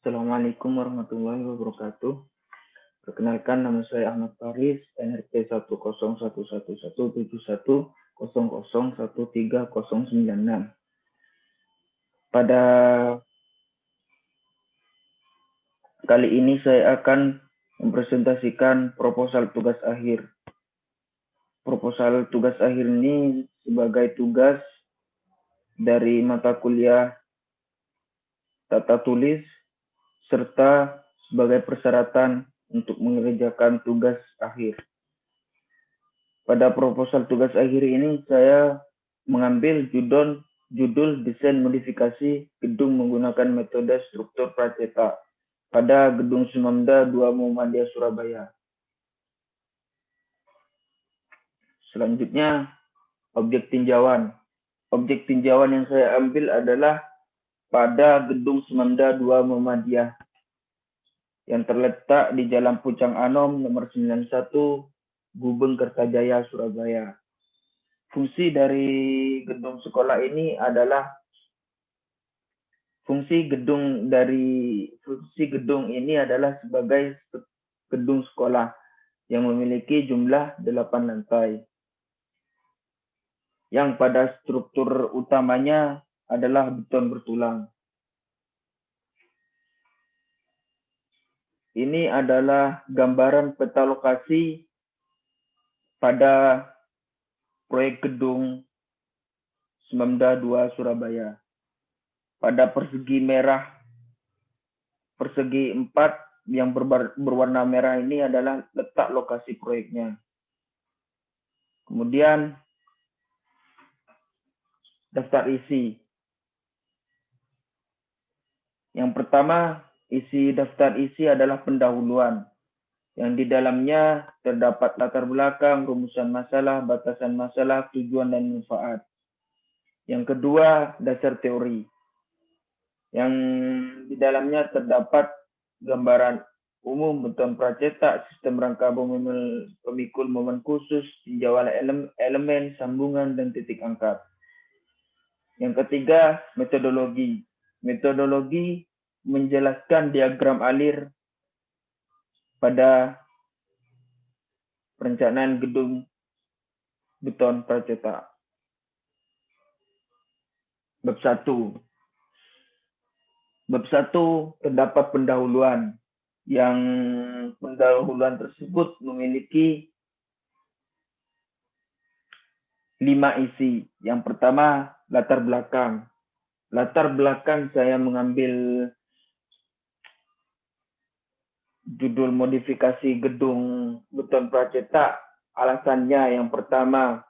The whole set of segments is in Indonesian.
Assalamualaikum warahmatullahi wabarakatuh. Perkenalkan, nama saya Ahmad Faris, NRP 10111710000130096. Pada kali ini saya akan mempresentasikan proposal tugas akhir. Proposal tugas akhir ini sebagai tugas dari mata kuliah tata tulis serta sebagai persyaratan untuk mengerjakan tugas akhir. Pada proposal tugas akhir ini saya mengambil judul desain modifikasi gedung menggunakan metode struktur pracetak pada Gedung Sumamda 2 Muhammadiyah Surabaya. Selanjutnya, objek tinjauan. Objek tinjauan yang saya ambil adalah pada Gedung Sumamda 2 Muhammadiyah yang terletak di Jalan Pucang Anom nomor 91 Gubeng Kertajaya Surabaya. Fungsi dari gedung sekolah ini adalah fungsi gedung ini adalah sebagai gedung sekolah yang memiliki jumlah 8 lantai. Yang pada struktur utamanya adalah beton bertulang. Ini adalah gambaran peta lokasi pada proyek gedung Sumamda 2 Surabaya. Pada persegi 4 yang berwarna merah ini adalah letak lokasi proyeknya. Kemudian daftar isi. Yang pertama, isi daftar isi adalah pendahuluan, yang di dalamnya terdapat latar belakang, rumusan masalah, batasan masalah, tujuan, dan manfaat. Yang kedua, dasar teori, yang di dalamnya terdapat gambaran umum beton pracetak, sistem rangka pemikul momen khusus, tinjauan elemen, sambungan, dan titik angkat. Yang ketiga, metodologi. Metodologi menjelaskan diagram alir pada perencanaan gedung beton pracetak. Bab 1. Bab 1 terdapat pendahuluan, yang pendahuluan tersebut memiliki 5 isi. Yang pertama, latar belakang. Latar belakang saya mengambil judul modifikasi gedung beton pracetak. Alasannya yang pertama,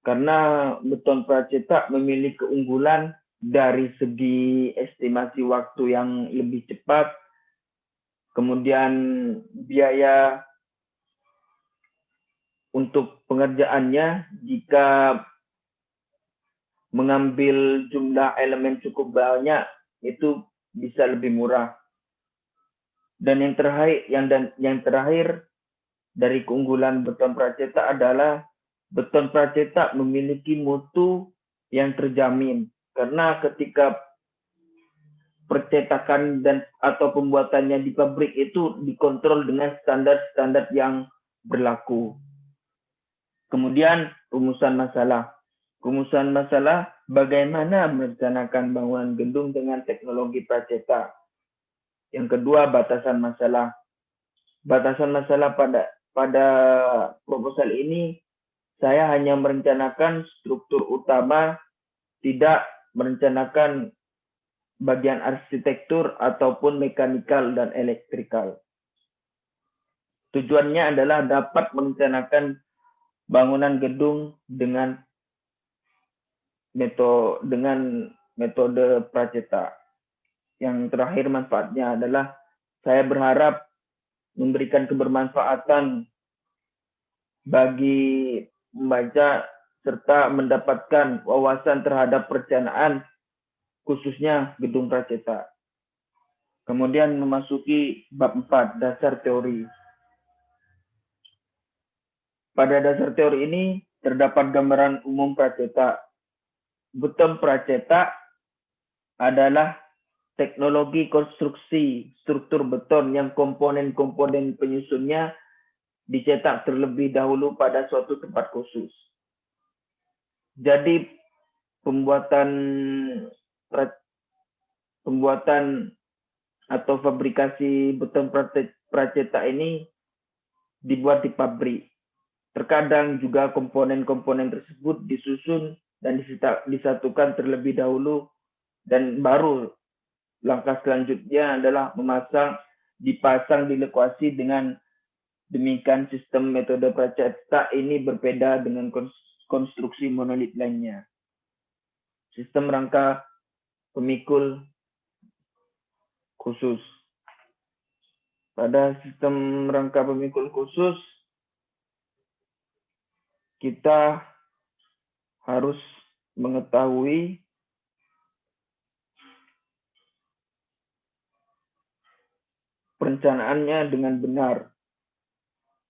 karena beton pracetak memiliki keunggulan dari segi estimasi waktu yang lebih cepat, kemudian biaya untuk pengerjaannya jika mengambil jumlah elemen cukup banyak itu bisa lebih murah. Dan yang terakhir dari keunggulan beton pracetak adalah beton pracetak memiliki mutu yang terjamin, karena ketika percetakan atau pembuatannya di pabrik itu dikontrol dengan standar-standar yang berlaku. Kemudian rumusan masalah. Rumusan masalah bagaimana merencanakan bangunan gedung dengan teknologi pracetak. Yang kedua, batasan masalah. Batasan masalah pada proposal ini saya hanya merencanakan struktur utama, tidak merencanakan bagian arsitektur ataupun mekanikal dan elektrikal. Tujuannya adalah dapat merencanakan bangunan gedung dengan metode pracetak. Yang terakhir, manfaatnya adalah saya berharap memberikan kebermanfaatan bagi membaca serta mendapatkan wawasan terhadap perencanaan khususnya gedung pracetak. Kemudian memasuki bab 4, dasar teori. Pada dasar teori ini terdapat gambaran umum pracetak. Beton pracetak adalah teknologi konstruksi struktur beton yang komponen-komponen penyusunnya dicetak terlebih dahulu pada suatu tempat khusus. Jadi pembuatan atau fabrikasi beton pracetak ini dibuat di pabrik. Terkadang juga komponen-komponen tersebut disusun dan disatukan terlebih dahulu, dan baru langkah selanjutnya adalah dipasang di lokasi. Dengan demikian sistem metode pracetak ini berbeda dengan konstruksi monolit lainnya. Sistem rangka pemikul khusus. Pada sistem rangka pemikul khusus, kita harus mengetahui perencanaannya dengan benar,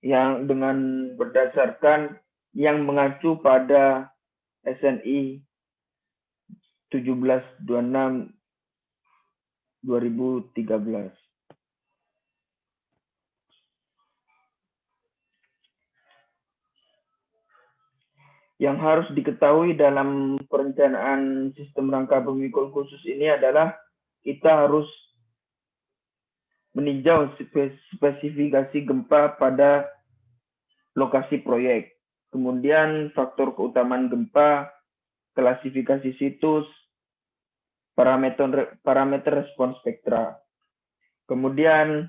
yang dengan berdasarkan yang mengacu pada SNI 1726 2013. Yang harus diketahui dalam perencanaan sistem rangka pemikul khusus ini adalah kita harus meninjau spesifikasi gempa pada lokasi proyek. Kemudian faktor keutamaan gempa, klasifikasi situs, parameter respons spektra. Kemudian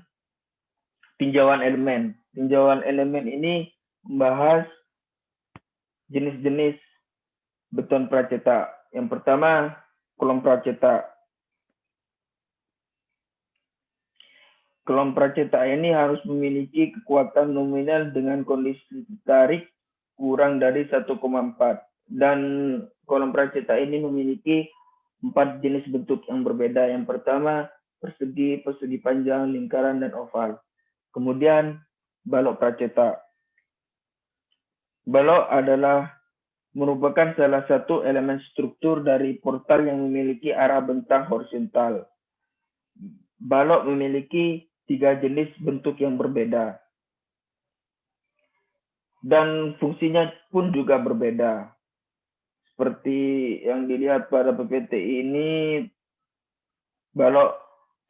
tinjauan elemen. Tinjauan elemen ini membahas jenis-jenis beton pracetak. Yang pertama, kolom pracetak. Kolom pracetak ini harus memiliki kekuatan nominal dengan kondisi tarik kurang dari 1,4. Dan kolom pracetak ini memiliki 4 jenis bentuk yang berbeda. Yang pertama, persegi, persegi panjang, lingkaran, dan oval. Kemudian, balok pracetak. Balok adalah merupakan salah satu elemen struktur dari portal yang memiliki arah bentang horizontal. Balok memiliki 3 jenis bentuk yang berbeda. Dan fungsinya pun juga berbeda. Seperti yang dilihat pada PPT ini,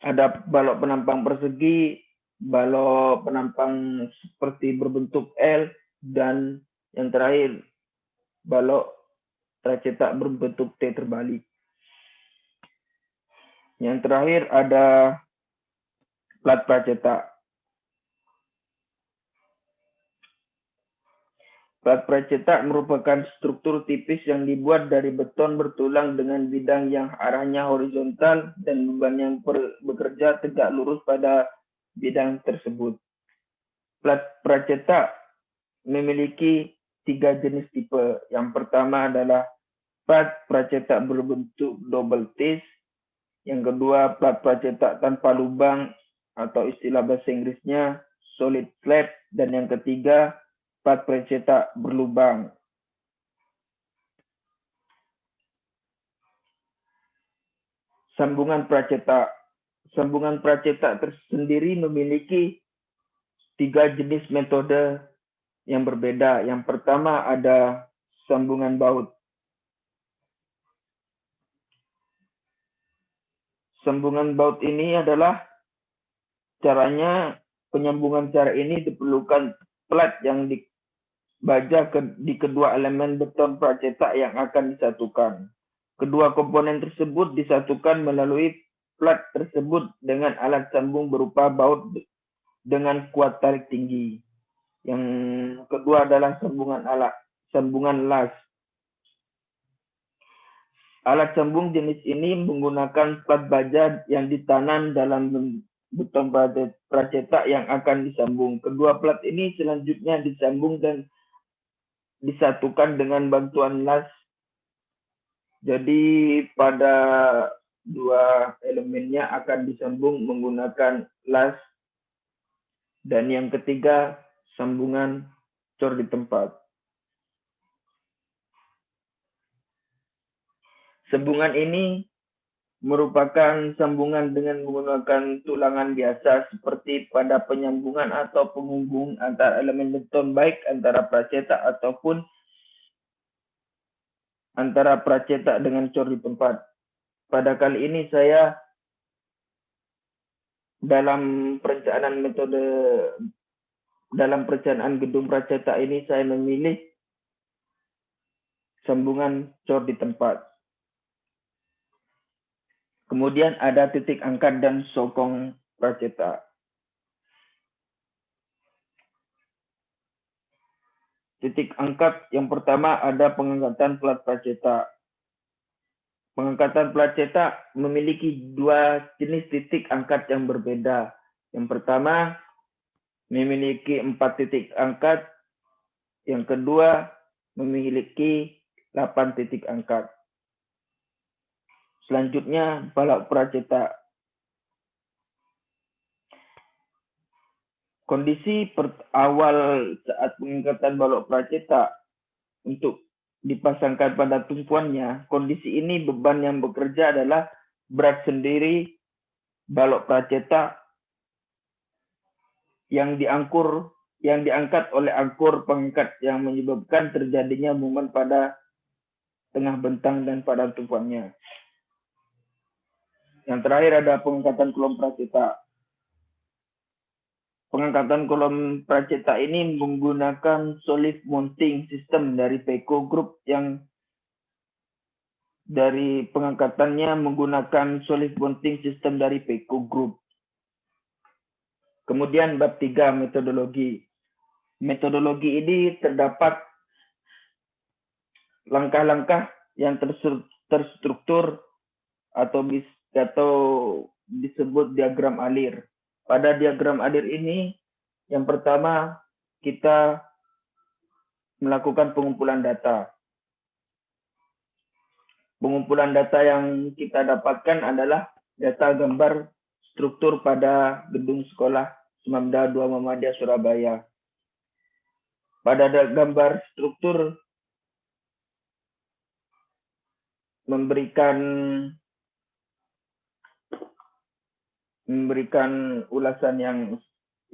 ada balok penampang persegi, balok penampang seperti berbentuk L, dan yang terakhir, balok pracetak berbentuk T terbalik. Yang terakhir ada plat pracetak. Plat pracetak merupakan struktur tipis yang dibuat dari beton bertulang dengan bidang yang arahnya horizontal dan beban yang bekerja tegak lurus pada bidang tersebut. Plat pracetak memiliki 3 jenis tipe. Yang pertama adalah plat pracetak berbentuk double T. Yang kedua, plat pracetak tanpa lubang atau istilah bahasa Inggrisnya solid slab. Dan yang ketiga, plat pracetak berlubang. Sambungan pracetak. Sambungan pracetak tersendiri memiliki 3 jenis metode yang berbeda. Yang pertama ada sambungan baut. Sambungan baut ini adalah caranya, penyambungan cara ini diperlukan plat yang dibaja di kedua elemen beton pracetak yang akan disatukan. Kedua komponen tersebut disatukan melalui plat tersebut dengan alat sambung berupa baut dengan kuat tarik tinggi. Yang kedua adalah sambungan las. Alat sambung jenis ini menggunakan plat baja yang ditanam dalam beton pracetak yang akan disambung. Kedua plat ini selanjutnya disambung dan disatukan dengan bantuan las. Jadi pada 2 elemennya akan disambung menggunakan las. Dan yang ketiga, sambungan cor di tempat. Sambungan ini merupakan sambungan dengan menggunakan tulangan biasa seperti pada penyambungan atau penghubung antara elemen beton baik antara pracetak ataupun antara pracetak dengan cor di tempat. Pada kali ini saya dalam perencanaan gedung pracetak ini saya memilih sambungan cor di tempat. Kemudian ada titik angkat dan sokong pracetak. Titik angkat yang pertama ada pengangkatan plat pracetak. Pengangkatan plat cetak memiliki dua jenis titik angkat yang berbeda. Yang pertama memiliki 4 titik angkat. Yang kedua memiliki 8 titik angkat. Selanjutnya balok pracetak. Kondisi awal saat pengangkatan balok pracetak untuk dipasangkan pada tumpuannya, kondisi ini beban yang bekerja adalah berat sendiri balok pracetak yang diangkat oleh angkur pengangkat yang menyebabkan terjadinya momen pada tengah bentang dan pada tumpuannya. Yang terakhir ada pengangkatan kolom pracetak. Pengangkatan kolom pracetak ini menggunakan solid mounting system dari Peco Group yang dari pengangkatannya menggunakan solid mounting system dari Peco Group. Kemudian bab 3 metodologi. Metodologi ini terdapat langkah-langkah yang terstruktur atau disebut diagram alir. Pada diagram alir ini, yang pertama kita melakukan pengumpulan data. Pengumpulan data yang kita dapatkan adalah data gambar struktur pada gedung sekolah Semamda 2 Muhammadiyah Surabaya. Pada gambar struktur memberikan ulasan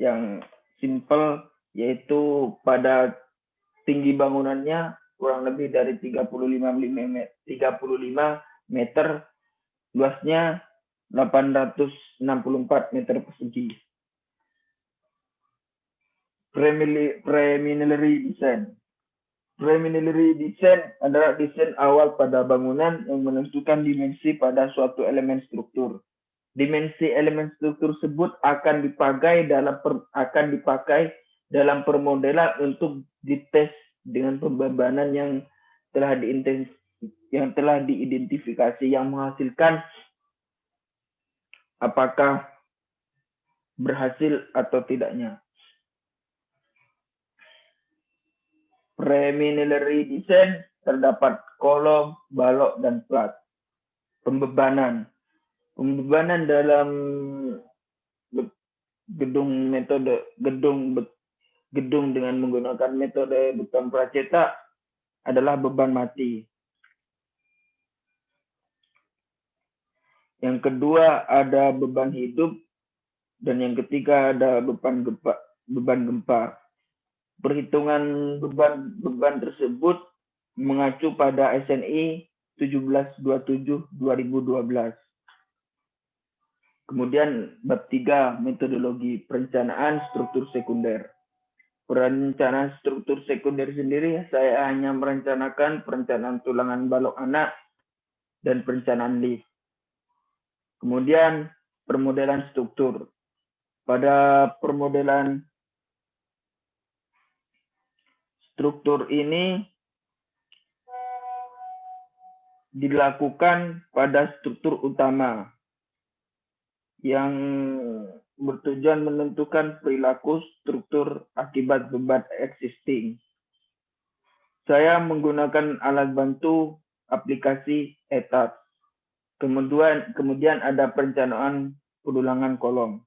yang simpel, yaitu pada tinggi bangunannya kurang lebih dari 35 meter, luasnya 864 meter persegi. Preliminary design. Preliminary design adalah desain awal pada bangunan yang menentukan dimensi pada suatu elemen struktur. Dimensi elemen struktur tersebut akan dipakai dalam permodelan untuk dites dengan pembebanan yang telah diidentifikasi yang menghasilkan apakah berhasil atau tidaknya. Preliminary design terdapat kolom, balok, dan plat. Pembebanan dalam gedung dengan menggunakan metode beton pracetak adalah beban mati. Yang kedua ada beban hidup dan yang ketiga ada beban gempa. Perhitungan beban tersebut mengacu pada SNI 1727/2012. Kemudian bab 3 metodologi perencanaan struktur sekunder. Perencanaan struktur sekunder sendiri saya hanya merencanakan perencanaan tulangan balok anak dan perencanaan lift. Kemudian permodelan struktur. Pada permodelan struktur ini dilakukan pada struktur utama yang bertujuan menentukan perilaku struktur akibat beban existing. Saya menggunakan alat bantu aplikasi ETAS. Kemudian ada perencanaan pendulangan kolom.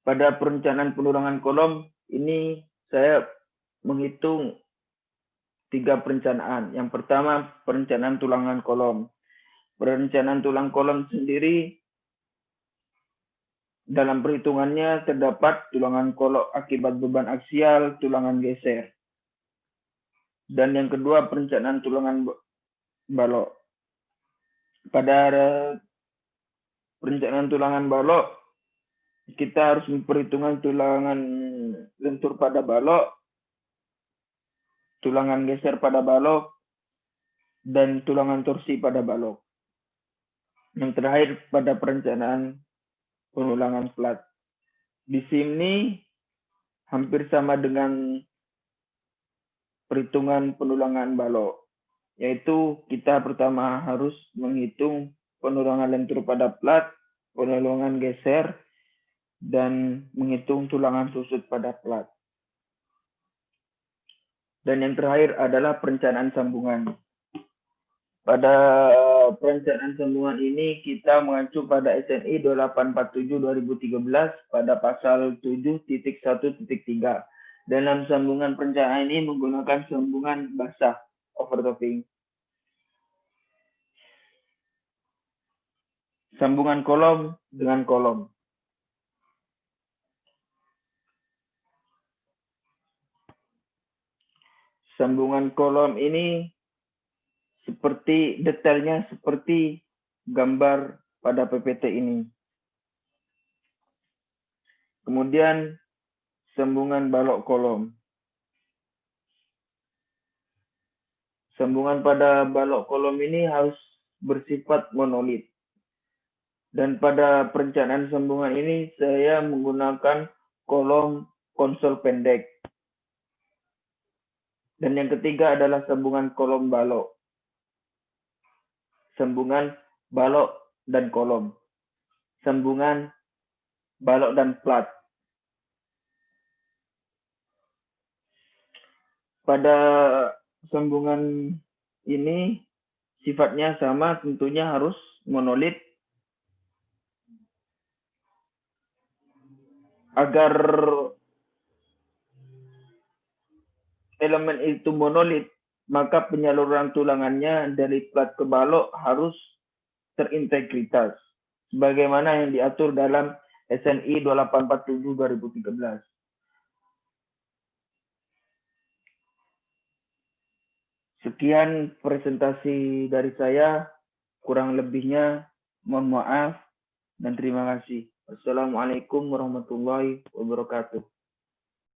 Pada perencanaan pendulangan kolom ini saya menghitung 3 perencanaan. Yang pertama perencanaan tulangan kolom. Perencanaan tulang kolom sendiri dalam perhitungannya terdapat tulangan kolom akibat beban aksial, tulangan geser. Dan yang kedua perencanaan tulangan balok. Pada perencanaan tulangan balok, kita harus memperhitungkan tulangan lentur pada balok, tulangan geser pada balok, dan tulangan torsi pada balok. Yang terakhir pada perencanaan pengulangan plat. Di sini hampir sama dengan perhitungan penulangan balok, yaitu kita pertama harus menghitung penulangan lentur pada plat, penulangan geser, dan menghitung tulangan susut pada plat. Dan yang terakhir adalah perencanaan sambungan. Pada perencanaan sambungan ini kita mengacu pada SNI 2847/2013 pada pasal 7.1.3. Dalam sambungan perencanaan ini menggunakan sambungan basah overtopping. Sambungan kolom dengan kolom. Sambungan kolom ini seperti detailnya seperti gambar pada PPT ini. Kemudian sambungan balok kolom. Sambungan pada balok kolom ini harus bersifat monolit. Dan pada perencanaan sambungan ini saya menggunakan kolom konsol pendek. Dan yang ketiga adalah sambungan kolom balok. Sambungan balok dan kolom. Sambungan balok dan plat. Pada sambungan ini sifatnya sama, tentunya harus monolit. Agar elemen itu monolit, maka penyaluran tulangannya dari plat ke balok harus terintegritas, sebagaimana yang diatur dalam SNI 2847/2013. Sekian presentasi dari saya, kurang lebihnya mohon maaf dan terima kasih. Wassalamualaikum warahmatullahi wabarakatuh.